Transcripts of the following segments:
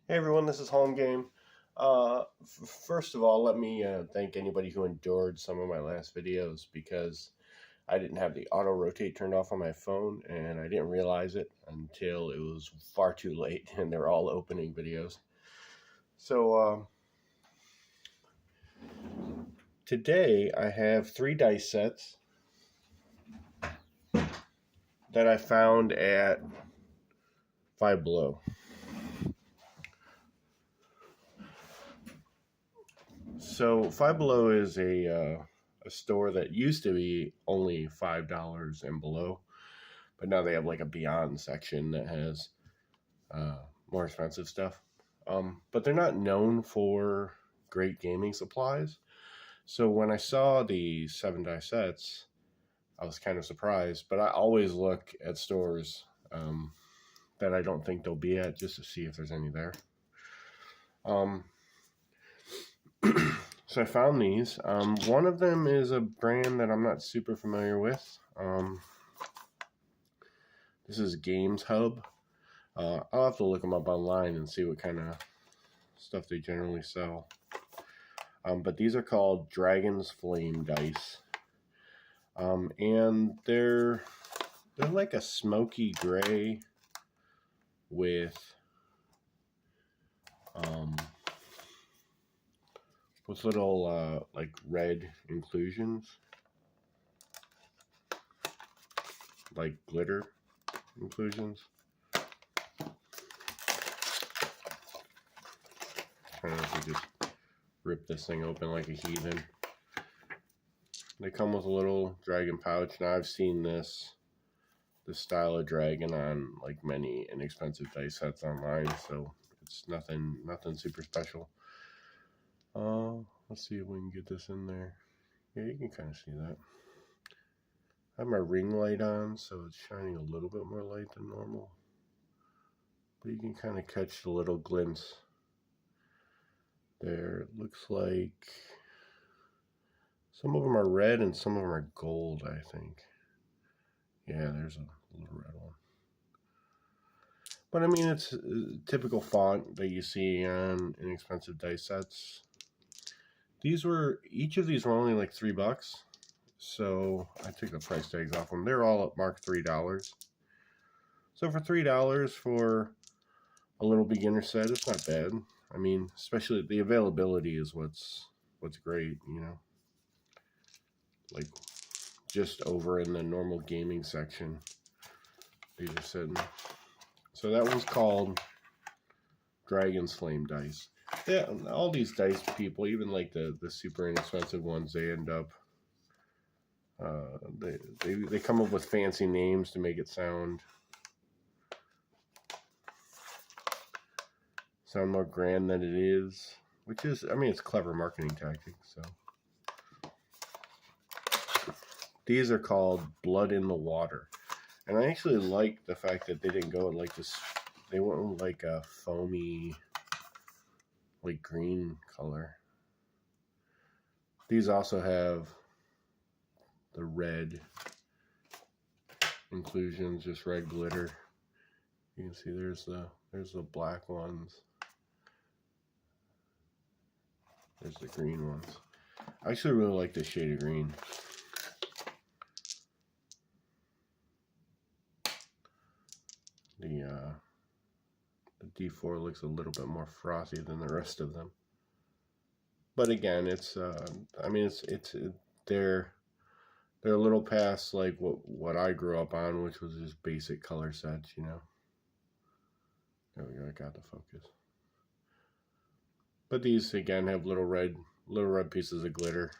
Hey everyone, this is Home Game. First of all, let me thank anybody who endured some of my last videos because I didn't have the auto rotate turned off on my phone and I didn't realize it until it was far too late and they're all opening videos. So today I have 3 dice sets that I found at Five Below. So Five Below is a store that used to be only $5 and below, but now they have like a Beyond section that has more expensive stuff. But they're not known for great gaming supplies. So when I saw the 7 die sets, I was kind of surprised. But I always look at stores that I don't think they'll be at just to see if there's any there. So I found these. One of them is a brand that I'm not super familiar with. This is Games Hub. I'll have to look them up online and see what kind of stuff they generally sell. But these are called Dragon's Flame dice. And they're like a smoky gray with little like red inclusions, like glitter inclusions. Trying to just rip this thing open like a heathen. They come with a little dragon pouch. Now I've seen this style of dragon on like many inexpensive dice sets online, so it's nothing super special. Let's see if we can get this in there. Yeah, you can kind of see that. I have my ring light on, so it's shining a little bit more light than normal. But you can kind of catch the little glints there. It looks like some of them are red and some of them are gold, I think. Yeah, there's a little red one. But I mean, it's a typical font that you see on inexpensive dice sets. Each of these were only like $3. So I took the price tags off them. They're all marked $3. So for $3 for a little beginner set, it's not bad. I mean, especially the availability is what's great, you know. Like just over in the normal gaming section, these are sitting. So that one's called Dragon's Flame dice. Yeah, all these dice people, even like the super inexpensive ones, they end up they come up with fancy names to make it sound more grand than it is, which is, I mean, it's clever marketing tactic. So these are called Blood in the Water, and I actually like the fact that they didn't go like this. They went with like a foamy, like green color. These also have the red inclusions, just red glitter. You can see there's the black ones. There's the green ones. I actually really like this shade of green. The D4 looks a little bit more frothy than the rest of them. But again, it's I mean, they're a little past like what I grew up on, which was just basic color sets, you know. There we go, I got the focus. But these again have little red pieces of glitter.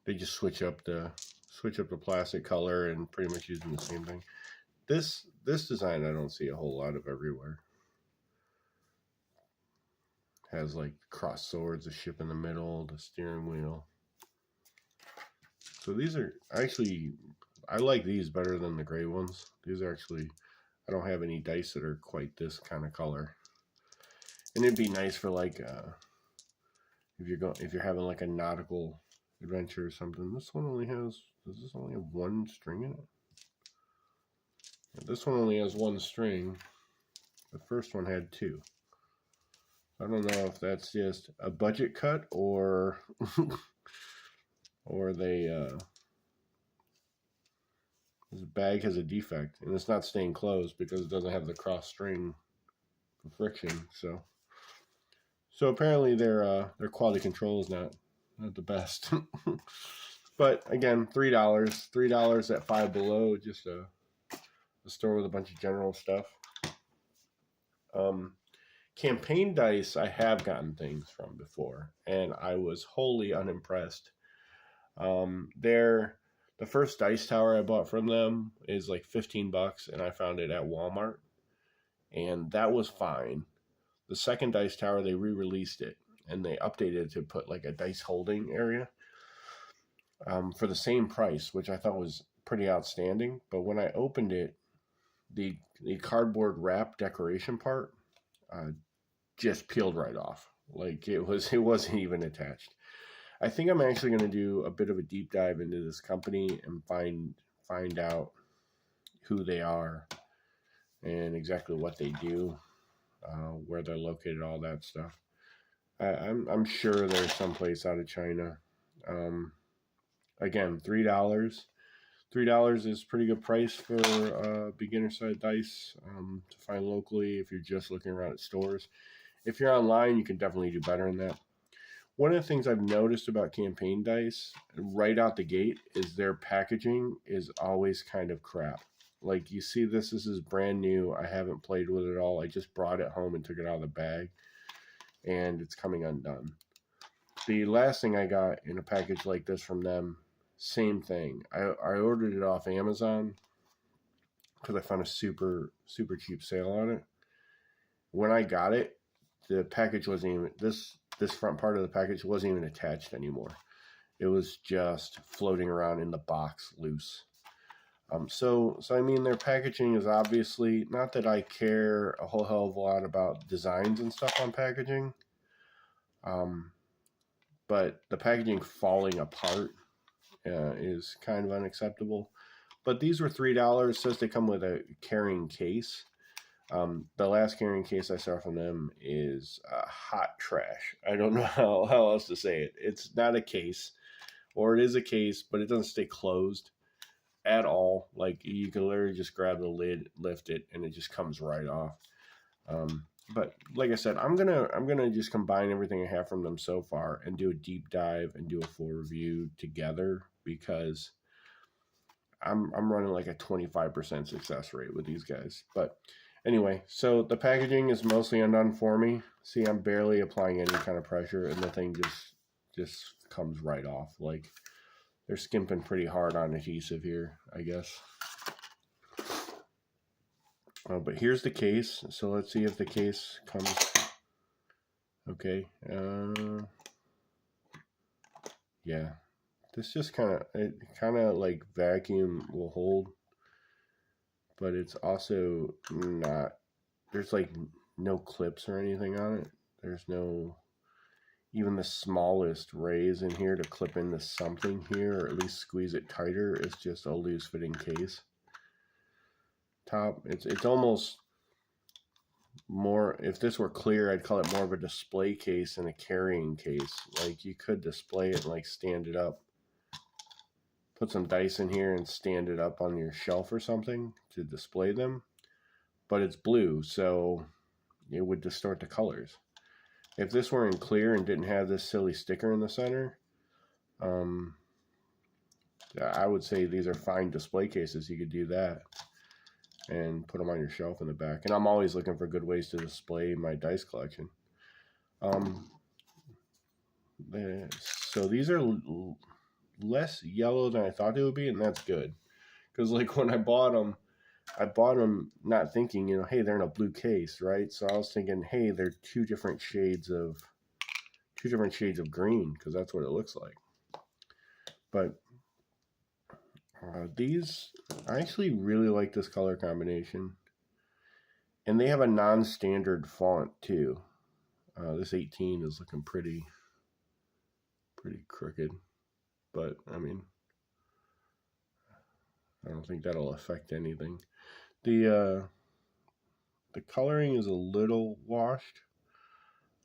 They just switch up the plastic color and pretty much using the same thing. This design I don't see a whole lot of everywhere. Has like crossed swords, a ship in the middle, the steering wheel. So these are actually, I like these better than the gray ones. These are actually, I don't have any dice that are quite this kind of color. And it'd be nice for like if you're having like a nautical adventure or something. This one only has, does this only have one string in it? This one only has one string, The first one had 2. I don't know if that's just a budget cut or or this bag has a defect and it's not staying closed because it doesn't have the cross string for friction. So apparently their quality control is not the best. But again, $3 at Five Below, just a store with a bunch of general stuff. Campaign dice I have gotten things from before, and I was wholly unimpressed. The first dice tower I bought from them is like $15, and I found it at Walmart, and that was fine. The second dice tower, they re-released it, and they updated it to put like a dice holding area for the same price, which I thought was pretty outstanding. But when I opened it, the cardboard wrap decoration part just peeled right off. Like it wasn't even attached. I think I'm actually going to do a bit of a deep dive into this company and find out who they are and exactly what they do, where they're located, all that stuff. I'm sure there's someplace out of China. Again, $3. $3 is pretty good price for beginner side dice to find locally if you're just looking around at stores. If you're online, you can definitely do better than that. One of the things I've noticed about campaign dice right out the gate is their packaging is always kind of crap. Like you see this is brand new. I haven't played with it at all. I just brought it home and took it out of the bag, and it's coming undone. The last thing I got in a package like this from them, same thing. I ordered it off Amazon because I found a super cheap sale on it. When I got it, the package wasn't even this front part of the package wasn't even attached anymore. It was just floating around in the box loose. So I mean, their packaging is obviously, not that I care a whole hell of a lot about designs and stuff on packaging, but the packaging falling apart is kind of unacceptable. But these were $3. It says they come with a carrying case. The last carrying case I saw from them is hot trash. I don't know how else to say it. It's not a case, or it is a case, but it doesn't stay closed at all. Like you can literally just grab the lid, lift it, and it just comes right off. But like I said, I'm gonna just combine everything I have from them so far and do a deep dive and do a full review together, because I'm running like a 25% success rate with these guys. But anyway, so the packaging is mostly undone for me. See, I'm barely applying any kind of pressure, and the thing just comes right off. Like they're skimping pretty hard on adhesive here, I guess. But here's the case. So let's see if the case comes. Okay. Yeah. This just kind of like vacuum will hold, but it's also not. There's like no clips or anything on it. There's no even the smallest raise in here to clip into something here, or at least squeeze it tighter. It's just a loose fitting case. Top, it's almost more, if this were clear, I'd call it more of a display case than a carrying case. Like you could display it and like stand it up, put some dice in here and stand it up on your shelf or something to display them, but it's blue, so it would distort the colors. If this were in clear and didn't have this silly sticker in the center, I would say these are fine display cases. You could do that and put them on your shelf in the back. And I'm always looking for good ways to display my dice collection. So these are less yellow than I thought they would be, and that's good. Because like when I bought them not thinking, hey, they're in a blue case, right? So I was thinking, hey, they're two different shades of green, because that's what it looks like. But these, I actually really like this color combination, and they have a non-standard font too. This 18 is looking pretty crooked, but I mean, I don't think that'll affect anything. The The coloring is a little washed.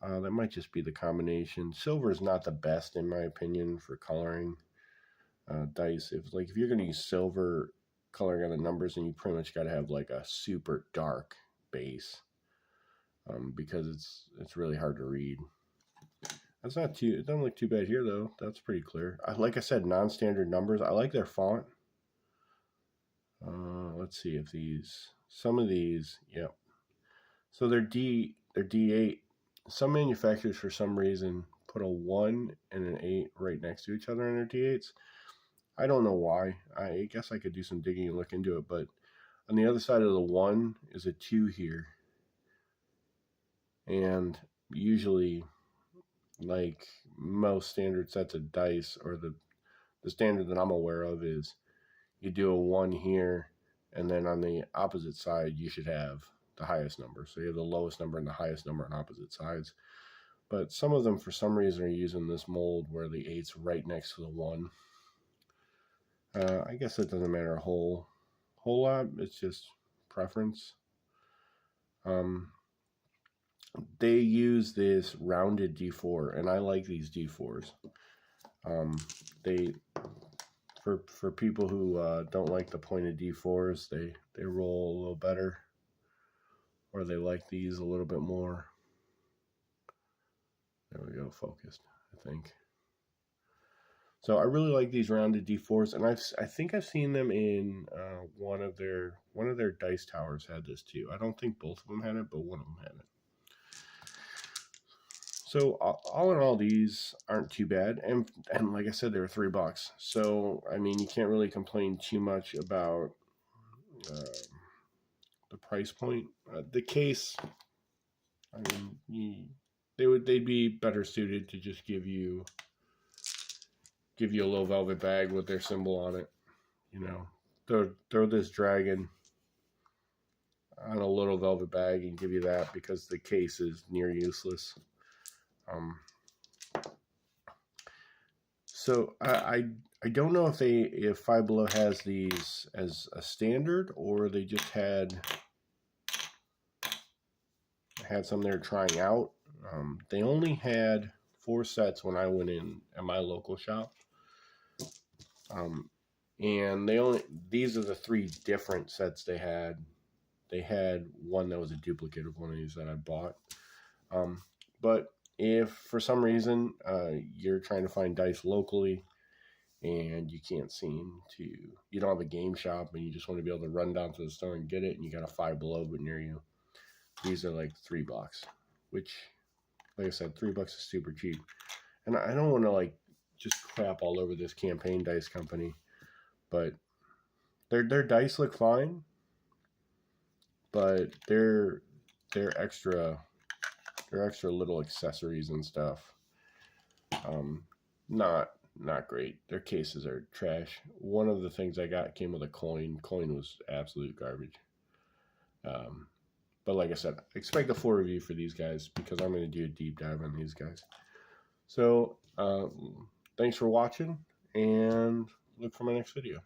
That might just be the combination. Silver is not the best, in my opinion, for coloring dice. If you're going to use silver coloring on the numbers, then you pretty much got to have like a super dark base, because it's really hard to read. That's not too. It doesn't look too bad here though. That's pretty clear. Like I said, non-standard numbers. I like their font. Let's see if some of these. Yep. So they're D8. Some manufacturers, for some reason, put a 1 and an 8 right next to each other in their D8s. I don't know why. I guess I could do some digging and look into it. But on the other side of the 1 is a 2 here. And usually, like most standard sets of dice, or the standard that I'm aware of, is you do a 1 here, and then on the opposite side you should have the highest number. So you have the lowest number and the highest number on opposite sides. But some of them, for some reason, are using this mold where the 8's right next to the 1. I guess it doesn't matter a whole lot. It's just preference. They use this rounded D4, and I like these D4s. For people who don't like the pointed D4s, they roll a little better, or they like these a little bit more. There we go, focused, I think. So I really like these rounded D4s, and I think I've seen them in one of their dice towers had this too. I don't think both of them had it, but one of them had it. So all in all, these aren't too bad, and like I said, they were $3. So I mean, you can't really complain too much about the price point. The case, I mean, they'd be better suited to just give you a little velvet bag with their symbol on it. You know, throw this dragon on a little velvet bag and give you that, because the case is near useless. So I don't know if Five Below has these as a standard, or they just had some they're trying out. They only had 4 sets when I went in at my local shop. And these are the 3 different sets they had. They had one that was a duplicate of one of these that I bought. But if for some reason you're trying to find dice locally and you don't have a game shop and you just want to be able to run down to the store and get it, and you got a Five Below but near you, these are like $3, which, like I said, $3 is super cheap. And I don't want to like just crap all over this Campaign Dice Company, but their dice look fine, but they're extra little accessories and stuff, not great. Their cases are trash. One of the things I got came with a coin. Coin was absolute garbage. But like I said, expect a full review for these guys, because I'm going to do a deep dive on these guys. So thanks for watching, and look for my next video.